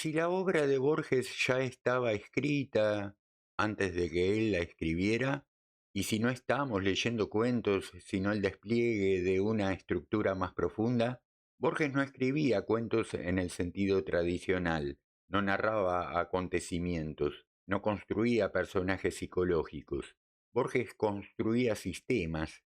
si la obra de Borges ya estaba escrita antes de que él la escribiera, y si no estamos leyendo cuentos, sino el despliegue de una estructura más profunda, Borges no escribía cuentos en el sentido tradicional, no narraba acontecimientos, no construía personajes psicológicos. Borges construía sistemas,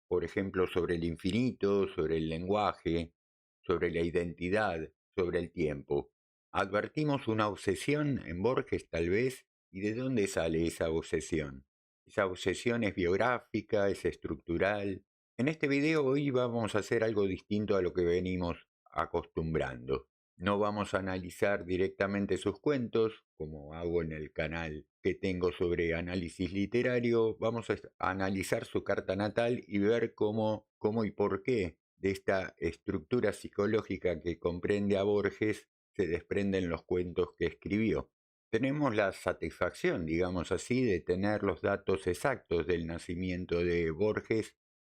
por ejemplo, sobre el infinito, sobre el lenguaje, sobre la identidad, sobre el tiempo. Advertimos una obsesión en Borges tal vez, ¿y de dónde sale esa obsesión? Esa obsesión es biográfica, es estructural. En este video hoy vamos a hacer algo distinto a lo que venimos acostumbrando. No vamos a analizar directamente sus cuentos, como hago en el canal que tengo sobre análisis literario. Vamos a analizar su carta natal y ver cómo y por qué de esta estructura psicológica que comprende a Borges se desprenden los cuentos que escribió. Tenemos la satisfacción, digamos así, de tener los datos exactos del nacimiento de Borges.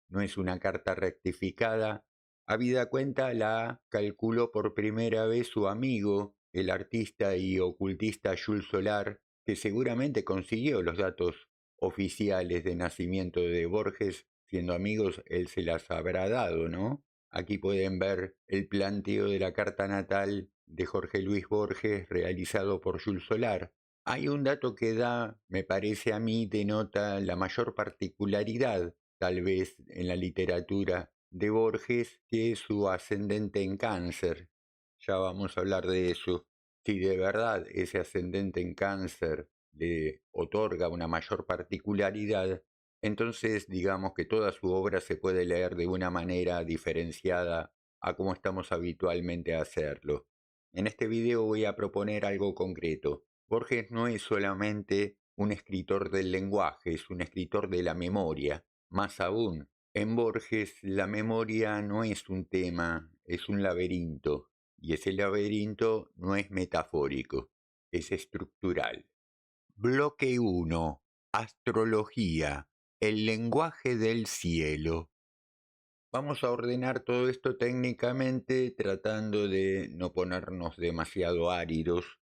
No es una carta rectificada. Habida cuenta, la calculó por primera vez su amigo, el artista y ocultista Jules Solar, que seguramente consiguió los datos oficiales de nacimiento de Borges. Siendo amigos, él se las habrá dado, ¿no? Aquí pueden ver el planteo de la carta natal de Jorge Luis Borges realizado por Jules Solar. Hay un dato que me parece a mí, denota la mayor particularidad, tal vez, en la literatura de Borges, que es su ascendente en Cáncer. Ya vamos a hablar de eso. Si de verdad ese ascendente en Cáncer le otorga una mayor particularidad, entonces digamos que toda su obra se puede leer de una manera diferenciada a como estamos habitualmente a hacerlo. En este video voy a proponer algo concreto. Borges no es solamente un escritor del lenguaje, es un escritor de la memoria. Más aún, en Borges la memoria no es un tema, es un laberinto. Y ese laberinto no es metafórico, es estructural. Bloque 1. Astrología. El lenguaje del cielo. Vamos a ordenar todo esto técnicamente tratando de no ponernos demasiado áridos.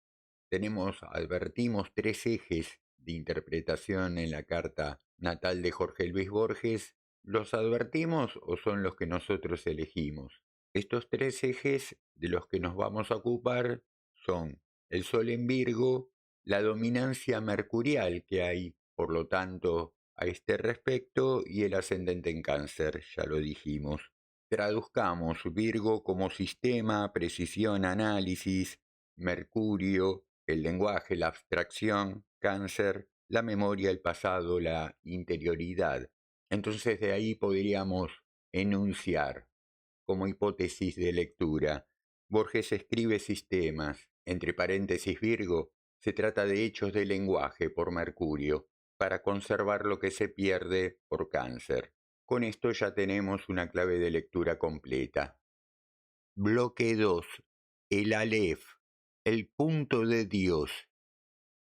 Advertimos tres ejes de interpretación en la carta natal de Jorge Luis Borges. ¿Los advertimos o son los que nosotros elegimos? Estos tres ejes de los que nos vamos a ocupar son el Sol en Virgo, la dominancia mercurial que hay, por lo tanto, a este respecto, y el ascendente en Cáncer, ya lo dijimos. Traduzcamos Virgo como sistema, precisión, análisis, Mercurio, el lenguaje, la abstracción, Cáncer, la memoria, el pasado, la interioridad. Entonces de ahí podríamos enunciar como hipótesis de lectura. Borges escribe sistemas, entre paréntesis Virgo, se trata de hechos de lenguaje por Mercurio, para conservar lo que se pierde por Cáncer. Con esto ya tenemos una clave de lectura completa. Bloque 2. El Aleph, el punto de Dios.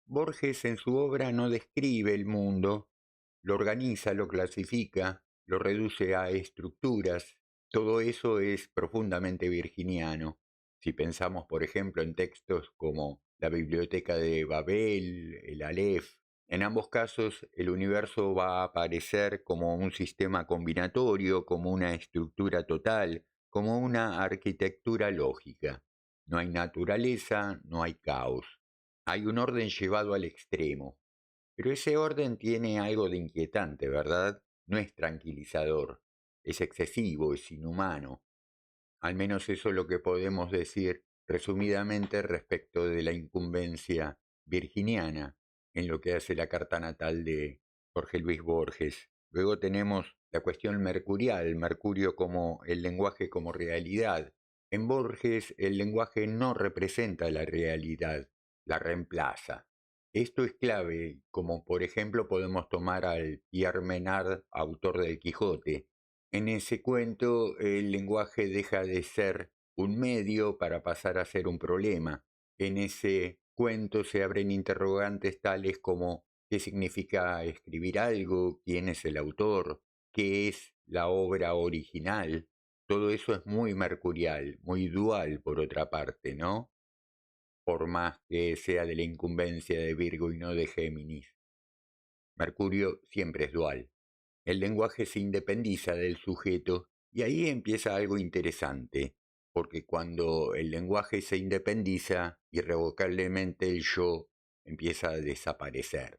Borges en su obra no describe el mundo, lo organiza, lo clasifica, lo reduce a estructuras. Todo eso es profundamente virginiano. Si pensamos, por ejemplo, en textos como la Biblioteca de Babel, el Aleph, en ambos casos el universo va a aparecer como un sistema combinatorio, como una estructura total, como una arquitectura lógica. No hay naturaleza, no hay caos. Hay un orden llevado al extremo. Pero ese orden tiene algo de inquietante, ¿verdad? No es tranquilizador, es excesivo, es inhumano. Al menos eso es lo que podemos decir resumidamente respecto de la incumbencia virginiana en lo que hace la carta natal de Jorge Luis Borges. Luego tenemos la cuestión mercurial, Mercurio como el lenguaje como realidad. En Borges el lenguaje no representa la realidad, la reemplaza. Esto es clave, como por ejemplo podemos tomar al Pierre Menard, autor del Quijote. En ese cuento el lenguaje deja de ser un medio para pasar a ser un problema. En ese cuento se abren interrogantes tales como ¿qué significa escribir algo? ¿Quién es el autor? ¿Qué es la obra original? Todo eso es muy mercurial, muy dual por otra parte, ¿no? por más que sea de la incumbencia de Virgo y no de Géminis. Mercurio siempre es dual. El lenguaje se independiza del sujeto y ahí empieza algo interesante, porque cuando el lenguaje se independiza, irrevocablemente el yo empieza a desaparecer.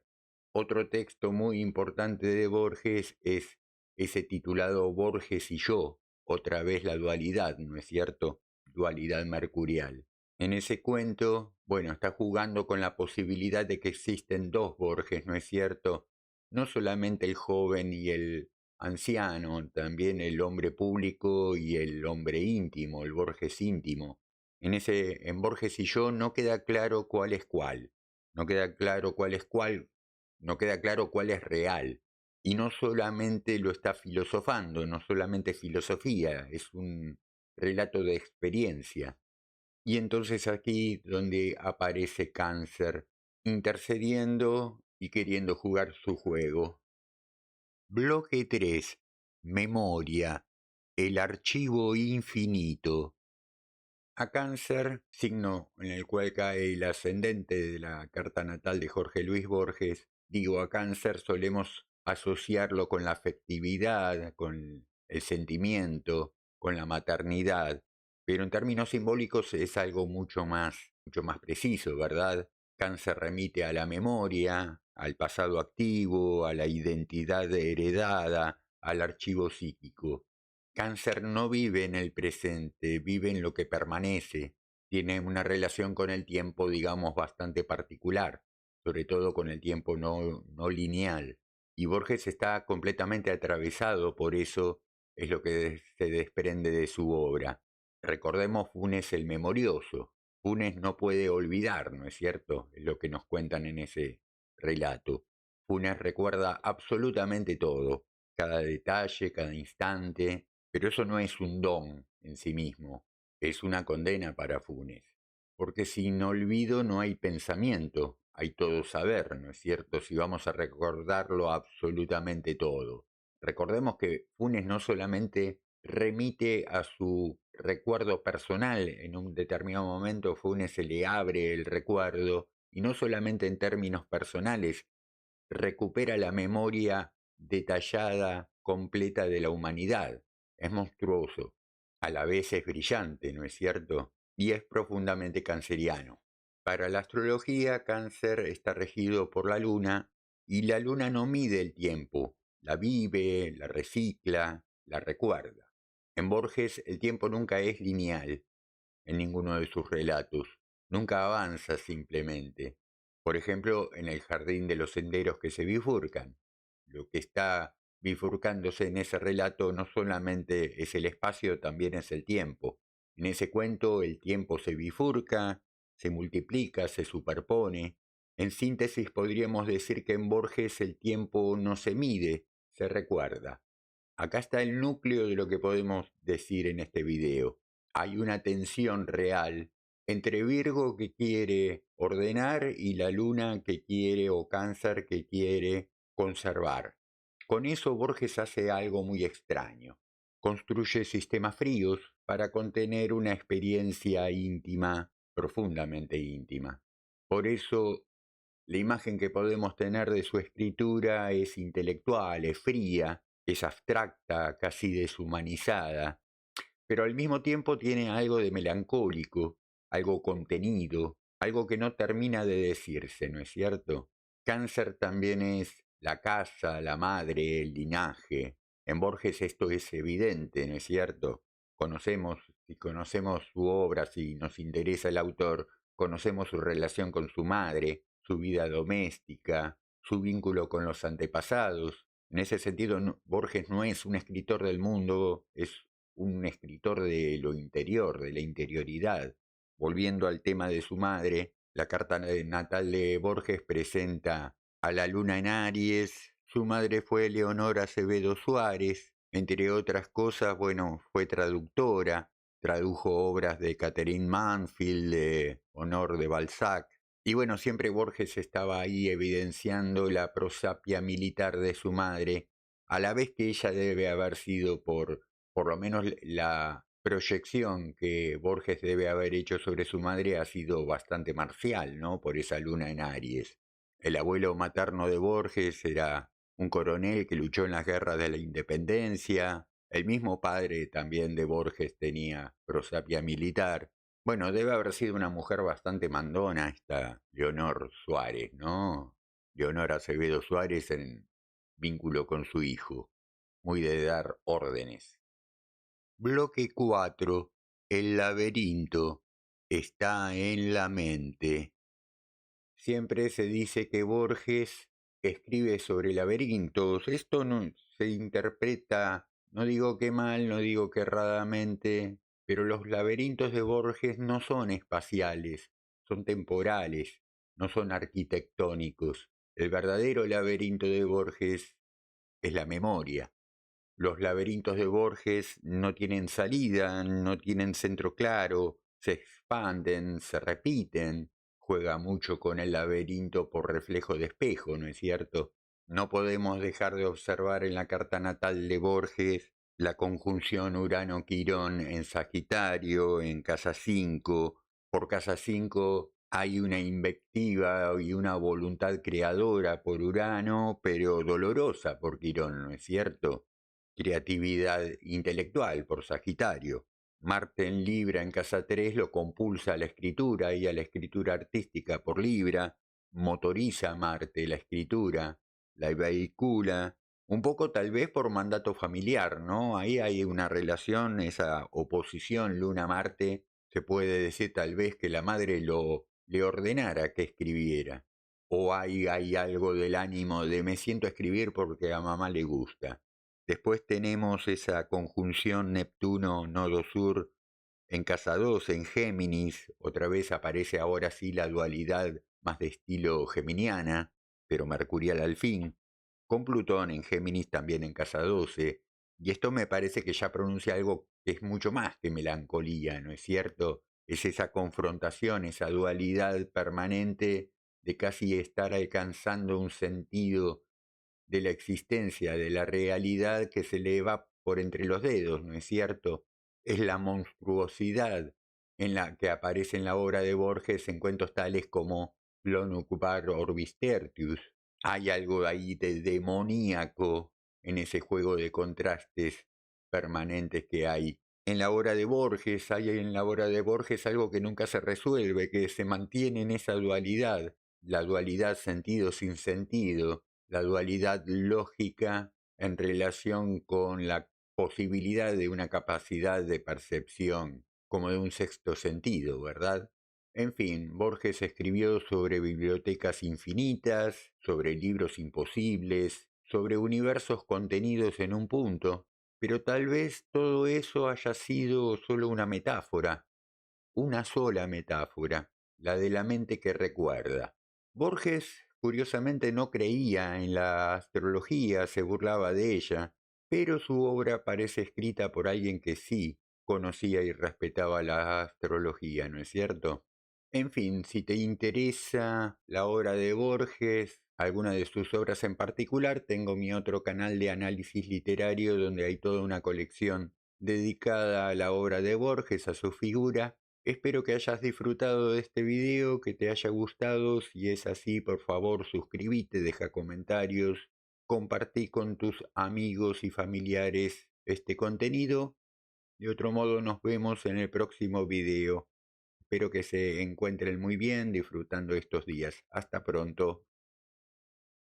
Otro texto muy importante de Borges es ese titulado Borges y yo, otra vez la dualidad, ¿no es cierto? Dualidad mercurial. En ese cuento, bueno, está jugando con la posibilidad de que existen dos Borges, ¿no es cierto? No solamente el joven y el anciano, también el hombre público y el hombre íntimo, el Borges íntimo. En Borges y yo no queda claro cuál es cuál, no queda claro cuál es cuál, no queda claro cuál es real. Y no solamente lo está filosofando, no solamente filosofía, es un relato de experiencia. Y entonces aquí donde aparece Cáncer, intercediendo y queriendo jugar su juego. Bloque 3. Memoria. El archivo infinito. A Cáncer, signo en el cual cae el ascendente de la carta natal de Jorge Luis Borges, digo, a Cáncer solemos asociarlo con la afectividad, con el sentimiento, con la maternidad, pero en términos simbólicos es algo mucho más preciso, ¿verdad? Cáncer remite a la memoria, al pasado activo, a la identidad heredada, al archivo psíquico. Cáncer no vive en el presente, vive en lo que permanece. Tiene una relación con el tiempo, digamos, bastante particular, sobre todo con el tiempo no lineal. Y Borges está completamente atravesado por eso, es lo que se desprende de su obra. Recordemos Funes el Memorioso. Funes no puede olvidar, ¿no es cierto? Es lo que nos cuentan en ese relato. Funes recuerda absolutamente todo, cada detalle, cada instante, pero eso no es un don en sí mismo, es una condena para Funes. Porque sin olvido no hay pensamiento, hay todo saber, ¿no es cierto? Si vamos a recordarlo absolutamente todo. Recordemos que Funes no solamente remite a su recuerdo personal, en un determinado momento Funes se le abre el recuerdo, y no solamente en términos personales, recupera la memoria detallada, completa de la humanidad. Es monstruoso, a la vez es brillante, ¿no es cierto? Y es profundamente canceriano. Para la astrología, Cáncer está regido por la luna y la luna no mide el tiempo, la vive, la recicla, la recuerda. En Borges el tiempo nunca es lineal en ninguno de sus relatos, nunca avanza simplemente. Por ejemplo, en el jardín de los senderos que se bifurcan. Lo que está bifurcándose en ese relato no solamente es el espacio, también es el tiempo. En ese cuento el tiempo se bifurca, se multiplica, se superpone. En síntesis podríamos decir que en Borges el tiempo no se mide, se recuerda. Acá está el núcleo de lo que podemos decir en este video. Hay una tensión real entre Virgo que quiere ordenar y la Luna que quiere, o Cáncer que quiere conservar. Con eso Borges hace algo muy extraño. Construye sistemas fríos para contener una experiencia íntima, profundamente íntima. Por eso la imagen que podemos tener de su escritura es intelectual, es fría, es abstracta, casi deshumanizada, pero al mismo tiempo tiene algo de melancólico, algo contenido, algo que no termina de decirse, ¿no es cierto? Cáncer también es la casa, la madre, el linaje. En Borges esto es evidente, ¿no es cierto? Si conocemos su obra, si nos interesa el autor, conocemos su relación con su madre, su vida doméstica, su vínculo con los antepasados. En ese sentido, Borges no es un escritor del mundo, es un escritor de lo interior, de la interioridad. Volviendo al tema de su madre, la carta natal de Borges presenta a la luna en Aries. Su madre fue Leonora Acevedo Suárez, entre otras cosas, bueno, fue traductora, tradujo obras de Catherine Mansfield, de Honor de Balzac. Y bueno, siempre Borges estaba ahí evidenciando la prosapia militar de su madre, a la vez que ella debe haber sido por lo menos proyección que Borges debe haber hecho sobre su madre ha sido bastante marcial, ¿no? Por esa luna en Aries. El abuelo materno de Borges era un coronel que luchó en las guerras de la independencia. El mismo padre también de Borges tenía prosapia militar. Bueno, debe haber sido una mujer bastante mandona esta Leonor Suárez, ¿no? Leonor Acevedo Suárez en vínculo con su hijo, muy de dar órdenes. Bloque 4. El laberinto está en la mente. Siempre se dice que Borges escribe sobre laberintos. Esto no se interpreta, no digo que mal, no digo que erradamente, pero los laberintos de Borges no son espaciales, son temporales, no son arquitectónicos. El verdadero laberinto de Borges es la memoria. Los laberintos de Borges no tienen salida, no tienen centro claro, se expanden, se repiten. Juega mucho con el laberinto por reflejo de espejo, ¿no es cierto? No podemos dejar de observar en la carta natal de Borges la conjunción Urano-Quirón en Sagitario, en casa 5. Por casa 5 hay una invectiva y una voluntad creadora por Urano, pero dolorosa por Quirón, ¿no es cierto? Creatividad intelectual por Sagitario. Marte en Libra en casa 3 lo compulsa a la escritura y a la escritura artística por Libra, motoriza a Marte la escritura, la vehicula, un poco tal vez por mandato familiar, ¿no? Ahí hay una relación, esa oposición Luna-Marte, se puede decir tal vez que la madre le ordenara que escribiera. O hay algo del ánimo de me siento a escribir porque a mamá le gusta. Después tenemos esa conjunción Neptuno-Nodo Sur en casa 2, en Géminis. Otra vez aparece ahora sí la dualidad más de estilo geminiana, pero mercurial al fin. Con Plutón en Géminis también en casa 12. Y esto me parece que ya pronuncia algo que es mucho más que melancolía, ¿no es cierto? Es esa confrontación, esa dualidad permanente de casi estar alcanzando un sentido de la existencia, de la realidad que se le va por entre los dedos, ¿no es cierto? Es la monstruosidad en la que aparece en la obra de Borges en cuentos tales como Lonucubar Orbis Tertius. Hay algo ahí de demoníaco en ese juego de contrastes permanentes que hay. En la obra de Borges, hay en la obra de Borges algo que nunca se resuelve, que se mantiene en esa dualidad, la dualidad sentido sin sentido, la dualidad lógica en relación con la posibilidad de una capacidad de percepción, como de un sexto sentido, ¿verdad? En fin, Borges escribió sobre bibliotecas infinitas, sobre libros imposibles, sobre universos contenidos en un punto, pero tal vez todo eso haya sido solo una metáfora, una sola metáfora, la de la mente que recuerda. Borges, curiosamente, no creía en la astrología, se burlaba de ella, pero su obra parece escrita por alguien que sí conocía y respetaba la astrología, ¿no es cierto? En fin, si te interesa la obra de Borges, alguna de sus obras en particular, tengo mi otro canal de análisis literario donde hay toda una colección dedicada a la obra de Borges, a su figura. Espero que hayas disfrutado de este video, que te haya gustado. Si es así, por favor, suscríbete, deja comentarios, compartí con tus amigos y familiares este contenido. De otro modo, nos vemos en el próximo video. Espero que se encuentren muy bien disfrutando estos días. Hasta pronto.